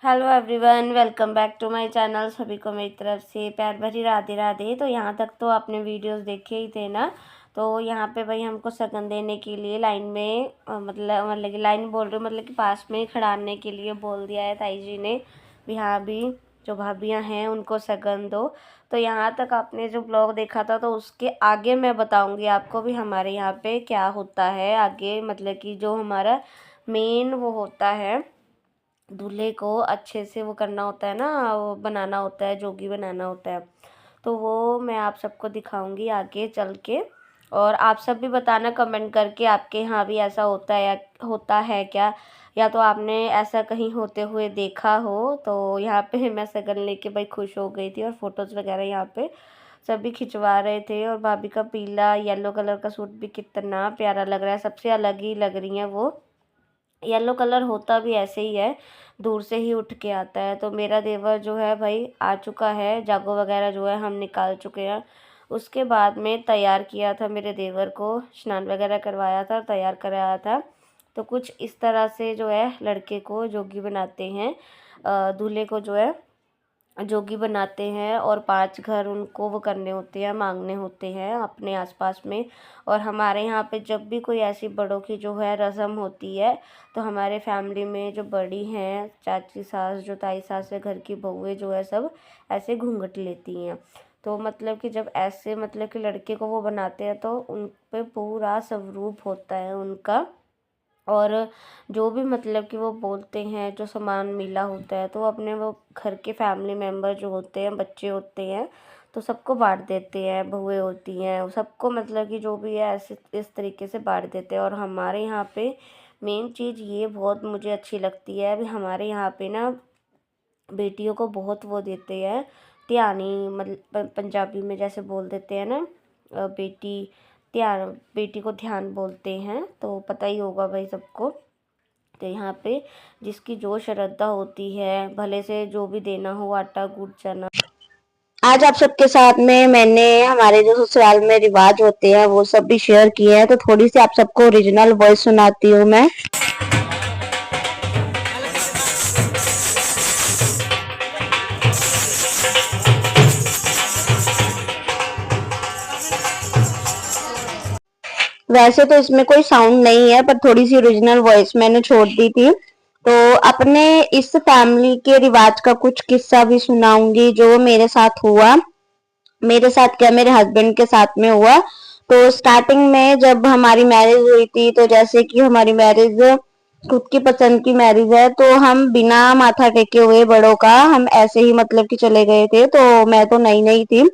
Hello everyone, welcome back to my channel. सभी को मेरी तरफ से प्यार भरी राधे राधे। तो यहाँ तक तो आपने वीडियोस देखे ही थे ना। तो यहाँ पे भाई हमको शगन देने के लिए लाइन में मतलब कि लाइन बोल रही हूँ, मतलब कि पास में खड़ाने के लिए बोल दिया है ताई जी ने भी। हाँ भी जो भाभियाँ हैं उनको शगन दो। तो यहाँ तक आपने जो ब्लॉग देखा था, तो उसके आगे मैं बताऊँगी आपको भी हमारे यहाँ पे क्या होता है आगे। मतलब कि जो हमारा मेन वो होता है, दूल्हे को अच्छे से वो करना होता है ना, वो बनाना होता है, जोगी बनाना होता है। तो वो मैं आप सबको दिखाऊंगी आगे चल के। और आप सब भी बताना कमेंट करके आपके यहाँ भी ऐसा होता है या होता है क्या, या तो आपने ऐसा कहीं होते हुए देखा हो। तो यहाँ पे मैं शगन लेके भाई खुश हो गई थी, और फोटोज़ वगैरह यहाँ पे सभी खिंचवा रहे थे। और भाभी का पीला येलो कलर का सूट भी कितना प्यारा लग रहा है, सबसे अलग ही लग रही हैं वो। येलो कलर होता भी ऐसे ही है, दूर से ही उठ के आता है। तो मेरा देवर जो है भाई आ चुका है, जागो वगैरह जो है हम निकाल चुके हैं। उसके बाद में तैयार किया था मेरे देवर को, स्नान वगैरह करवाया था, तैयार कराया था। तो कुछ इस तरह से जो है लड़के को जोगी बनाते हैं, दूल्हे को जो है जोगी बनाते हैं। और 5 घर उनको वो करने होते हैं, मांगने होते हैं अपने आसपास में। और हमारे यहाँ पे जब भी कोई ऐसी बड़ों की जो है रस्म होती है, तो हमारे फैमिली में जो बड़ी हैं, चाची सास, जो ताई सास है, घर की बहुएं जो है सब ऐसे घूंघट लेती हैं। तो मतलब कि जब ऐसे मतलब कि लड़के को वो बनाते हैं, तो उन पे पूरा स्वरूप होता है उनका। और जो भी मतलब कि वो बोलते हैं, जो सामान मिला होता है, तो अपने वो घर के फैमिली मेम्बर जो होते हैं, बच्चे होते हैं, तो सबको बांट देते हैं। बहुएं होती हैं, सबको मतलब कि जो भी है ऐसे इस तरीके से बांट देते हैं। और हमारे यहाँ पे मेन चीज़ ये बहुत मुझे अच्छी लगती है, अभी हमारे यहाँ पे ना बेटियों को बहुत वो देते हैं, त्यानी, मतलब पंजाबी में जैसे बोल देते हैं ना, बेटी ध्यान, बेटी को ध्यान बोलते हैं, तो पता ही होगा भाई सबको। तो यहाँ पे जिसकी जो श्रद्धा होती है, भले से जो भी देना हो, आटा गुड़ चना। आज आप सबके साथ में मैंने हमारे जो ससुराल में रिवाज होते हैं वो सब भी शेयर किए हैं। तो थोड़ी सी आप सबको ओरिजिनल वॉइस सुनाती हूँ मैं। वैसे तो इसमें कोई साउंड नहीं है, पर थोड़ी सी ओरिजिनल वॉइस मैंने छोड़ दी थी। तो अपने इस फैमिली के रिवाज का कुछ किस्सा भी सुनाऊंगी जो मेरे साथ हुआ। मेरे साथ क्या, मेरे हस्बैंड के साथ में हुआ। तो स्टार्टिंग में जब हमारी मैरिज हुई थी, तो जैसे कि हमारी मैरिज खुद की पसंद की मैरिज है, तो हम बिना माथा टेके हुए बड़ों का हम ऐसे ही मतलब कि चले गए थे। तो मैं तो नई नई थी,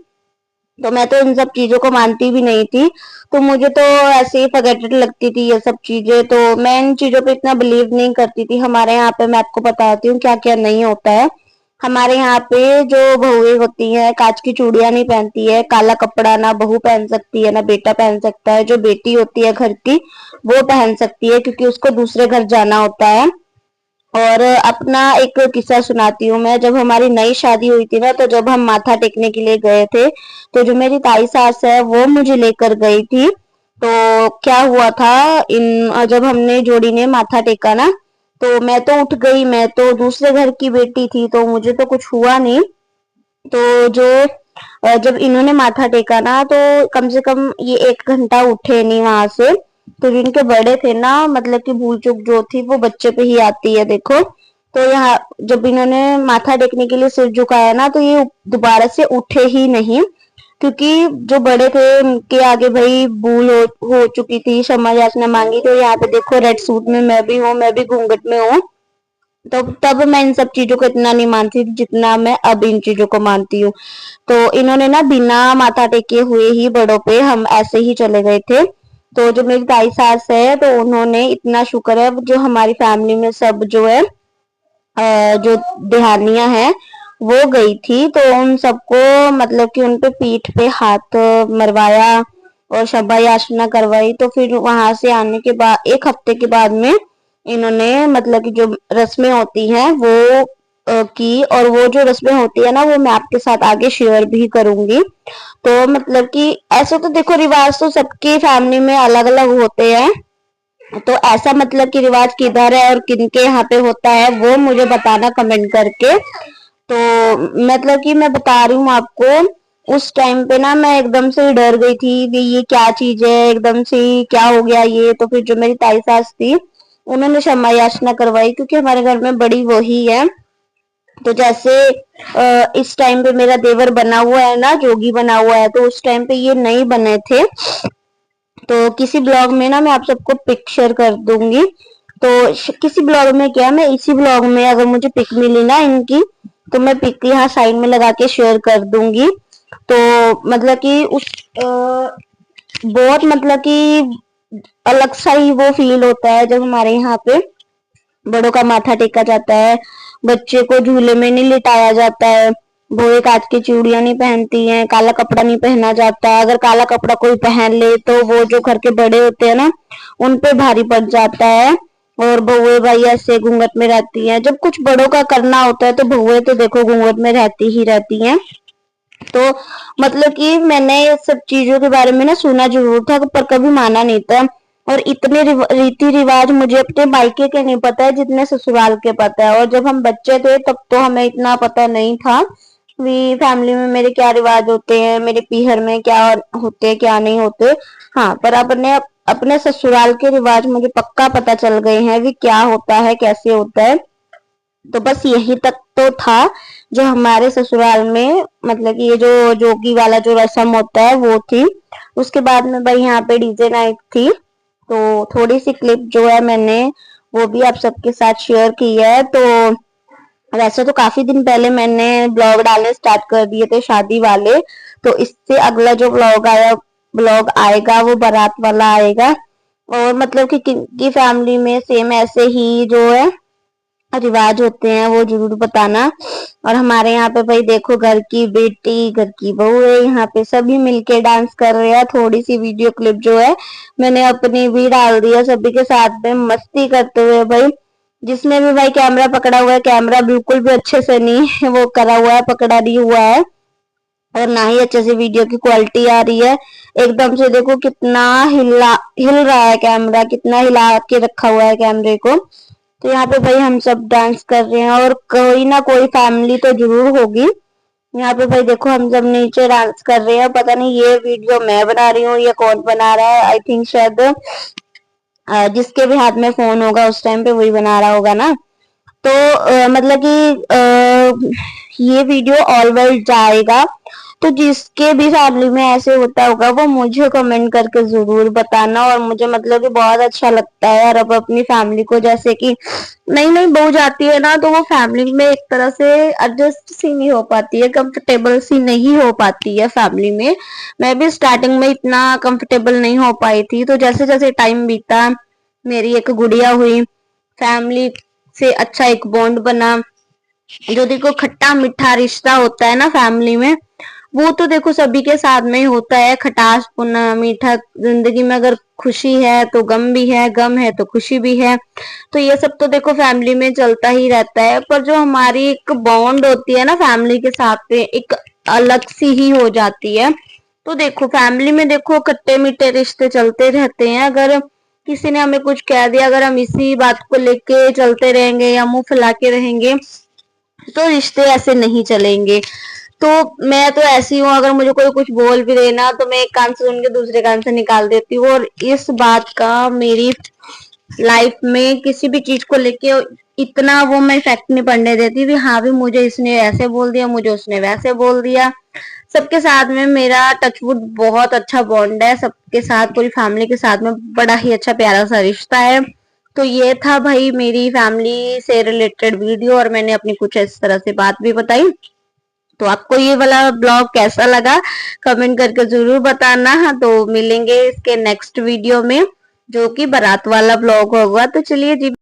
तो मैं तो इन सब चीजों को मानती भी नहीं थी। तो मुझे तो ऐसे ही फॉरगेटेड लगती थी ये सब चीजें, तो मैं इन चीजों पे इतना बिलीव नहीं करती थी। हमारे यहाँ पे मैं आपको बताती हूँ क्या क्या नहीं होता है। हमारे यहाँ पे जो बहुएं होती हैं, कांच की चूड़ियां नहीं पहनती है, काला कपड़ा ना बहू पहन सकती है ना बेटा पहन सकता है। जो बेटी होती है घर की, वो पहन सकती है, क्योंकि उसको दूसरे घर जाना होता है। और अपना एक किस्सा सुनाती हूँ मैं। जब हमारी नई शादी हुई थी ना, तो जब हम माथा टेकने के लिए गए थे, तो जो मेरी ताई सास है वो मुझे लेकर गई थी। तो क्या हुआ था, इन जब हमने जोड़ी ने माथा टेका ना, तो मैं तो उठ गई, मैं तो दूसरे घर की बेटी थी, तो मुझे तो कुछ हुआ नहीं। तो जो जब इन्होंने माथा टेका ना, तो कम से कम ये 1 घंटा उठे नहीं वहां से। तो जिनके बड़े थे ना, मतलब कि भूल चूक जो थी वो बच्चे पे ही आती है, देखो। तो यहाँ जब इन्होंने माथा टेकने के लिए सिर झुकाया ना, तो ये दोबारा से उठे ही नहीं, क्योंकि जो बड़े थे उनके आगे भाई भूल हो चुकी थी, क्षमा याचना मांगी। तो यहाँ पे देखो रेड सूट में मैं भी हूँ, मैं भी घूंघट में हूँ। तो तब मैं इन सब चीजों को इतना नहीं मानती थी जितना मैं अब इन चीजों को मानती हूँ। तो इन्होंने ना बिना माथा टेके हुए ही बड़ों पे हम ऐसे ही चले गए थे। तो जो मेरी ताई सास है, तो उन्होंने, इतना शुक्र है, जो हमारी फैमिली में सब जो है जो देहानियां हैं वो गई थी। तो उन सबको मतलब कि उन पे पीठ पे हाथ मरवाया और शबा याचना करवाई। तो फिर वहां से आने के बाद 1 हफ्ते के बाद में इन्होंने मतलब कि जो रस्में होती हैं वो की। और वो जो रस्में होती है ना, वो मैं आपके साथ आगे शेयर भी करूंगी। तो मतलब कि ऐसे तो देखो रिवाज तो सबकी फैमिली में अलग अलग होते हैं, तो ऐसा मतलब कि रिवाज किधर है और किनके यहाँ पे होता है वो मुझे बताना कमेंट करके। तो मतलब कि मैं बता रही हूँ आपको, उस टाइम पे ना मैं एकदम से डर गई थी कि ये क्या चीज है, एकदम से क्या हो गया ये। तो फिर जो मेरी ताई सास थी उन्होंने क्षमा याचना करवाई, क्योंकि हमारे घर में बड़ी वही है। तो जैसे इस टाइम पे मेरा देवर बना हुआ है ना, जोगी बना हुआ है, तो उस टाइम पे ये नहीं बने थे। तो किसी ब्लॉग में ना मैं आप सबको पिक शेयर कर दूंगी। तो किसी ब्लॉग में क्या, मैं इसी ब्लॉग में अगर मुझे पिक मिली ना इनकी, तो मैं पिक यहाँ साइड में लगा के शेयर कर दूंगी। तो मतलब कि उस बहुत मतलब कि अलग सा ही वो फील होता है जब हमारे यहाँ पे बड़ों का माथा टेका जाता है, बच्चे को झूले में नहीं लिटाया जाता है, बोए कांच की चूड़ियां नहीं पहनती हैं, काला कपड़ा नहीं पहना जाता। अगर काला कपड़ा कोई पहन ले तो वो जो घर के बड़े होते हैं ना उन पे भारी पड़ जाता है। और बहुए भाई ऐसे घूंघट में रहती हैं। जब कुछ बड़ों का करना होता है तो बहुए तो देखो घूंघट में रहती ही रहती हैं। तो मतलब कि मैंने ये सब चीजों के बारे में ना सुना जरूर था पर कभी माना नहीं था। और इतने रीति रिवाज मुझे अपने मायके के नहीं पता है जितने ससुराल के पता है। और जब हम बच्चे थे तब तो हमें इतना पता नहीं था कि फैमिली में मेरे क्या रिवाज होते हैं, मेरे पीहर में क्या होते हैं क्या नहीं होते। हाँ, पर अपने अपने ससुराल के रिवाज मुझे पक्का पता चल गए हैं कि क्या होता है कैसे होता है। तो बस यही तक तो था जो हमारे ससुराल में मतलब कि ये जो जोगी वाला जो रस्म होता है वो थी। उसके बाद में भाई यहाँ पे डीजे नाइट थी। तो थोड़ी सी क्लिप जो है मैंने वो भी आप सबके साथ शेयर की है। तो वैसे तो काफी दिन पहले मैंने ब्लॉग डालने स्टार्ट कर दिए थे शादी वाले। तो इससे अगला जो ब्लॉग आएगा वो बारात वाला आएगा। और मतलब कि किनकी फैमिली में सेम ऐसे ही जो है रिवाज होते हैं वो जरूर बताना। और हमारे यहाँ पे भाई देखो, घर की बेटी घर की बहू है, यहाँ पे सभी मिलके डांस कर रहे हैं। थोड़ी सी वीडियो क्लिप जो है मैंने अपनी भी डाल दिया सभी के साथ में मस्ती करते हुए। भाई जिसने भी भाई कैमरा पकड़ा हुआ है, कैमरा बिल्कुल भी अच्छे से नहीं वो करा हुआ है, पकड़ा नहीं हुआ है, और ना ही अच्छे से वीडियो की क्वालिटी आ रही है। एकदम से देखो कितना हिल रहा है कैमरा, कितना हिला के रखा हुआ है कैमरे को। तो यहाँ पे भाई हम सब डांस कर रहे हैं और कोई ना कोई फैमिली तो जरूर होगी। यहाँ पे भाई देखो हम सब नीचे डांस कर रहे हैं। पता नहीं ये वीडियो मैं बना रही हूँ या कौन बना रहा है, आई थिंक शायद जिसके भी हाथ में फोन होगा उस टाइम पे वही बना रहा होगा ना। तो मतलब कि ये वीडियो ऑल वर्ल्ड जाएगा। तो जिसके भी फैमिली में ऐसे होता होगा वो मुझे कमेंट करके जरूर बताना। और मुझे मतलब कि बहुत अच्छा लगता है यार, अब अपनी फैमिली को जैसे कि नई नई बहू जाती है ना तो वो फैमिली में एक तरह से एडजस्ट सी नहीं हो पाती है, कंफर्टेबल सी नहीं हो पाती है फैमिली में। मैं भी स्टार्टिंग में इतना कंफर्टेबल नहीं हो पाई थी। तो जैसे जैसे टाइम बीता मेरी एक गुड़िया हुई, फैमिली से अच्छा एक बॉन्ड बना। जो देखो खट्टा मीठा रिश्ता होता है ना फैमिली में, वो तो देखो सभी के साथ में ही होता है। खटास पुना मीठा, जिंदगी में अगर खुशी है तो गम भी है, गम है तो खुशी भी है। तो ये सब तो देखो फैमिली में चलता ही रहता है। पर जो हमारी एक बॉन्ड होती है ना फैमिली के साथ में, एक अलग सी ही हो जाती है। तो देखो फैमिली में देखो खट्टे मीठे रिश्ते चलते रहते हैं। अगर किसी ने हमें कुछ कह दिया, अगर हम इसी बात को लेके चलते रहेंगे या मुंह फैला के रहेंगे तो रिश्ते ऐसे नहीं चलेंगे। तो मैं तो ऐसी हूँ, अगर मुझे कोई कुछ बोल भी देना तो मैं एक कान से सुन के दूसरे कान से निकाल देती हूँ। और इस बात का मेरी लाइफ में किसी भी चीज को लेके इतना वो मैं इफेक्ट नहीं पड़ने देती भी हाँ भी मुझे इसने ऐसे बोल दिया, मुझे उसने वैसे बोल दिया। सबके साथ में मेरा टचवुड बहुत अच्छा बॉन्ड है, सबके साथ पूरी फैमिली के साथ में बड़ा ही अच्छा प्यारा सा रिश्ता है। तो ये था भाई मेरी फैमिली से रिलेटेड वीडियो और मैंने अपनी कुछ इस तरह से बात भी बताई। तो आपको ये वाला ब्लॉग कैसा लगा कमेंट करके जरूर बताना। हाँ, तो मिलेंगे इसके नेक्स्ट वीडियो में जो कि बारात वाला ब्लॉग होगा। तो चलिए जी।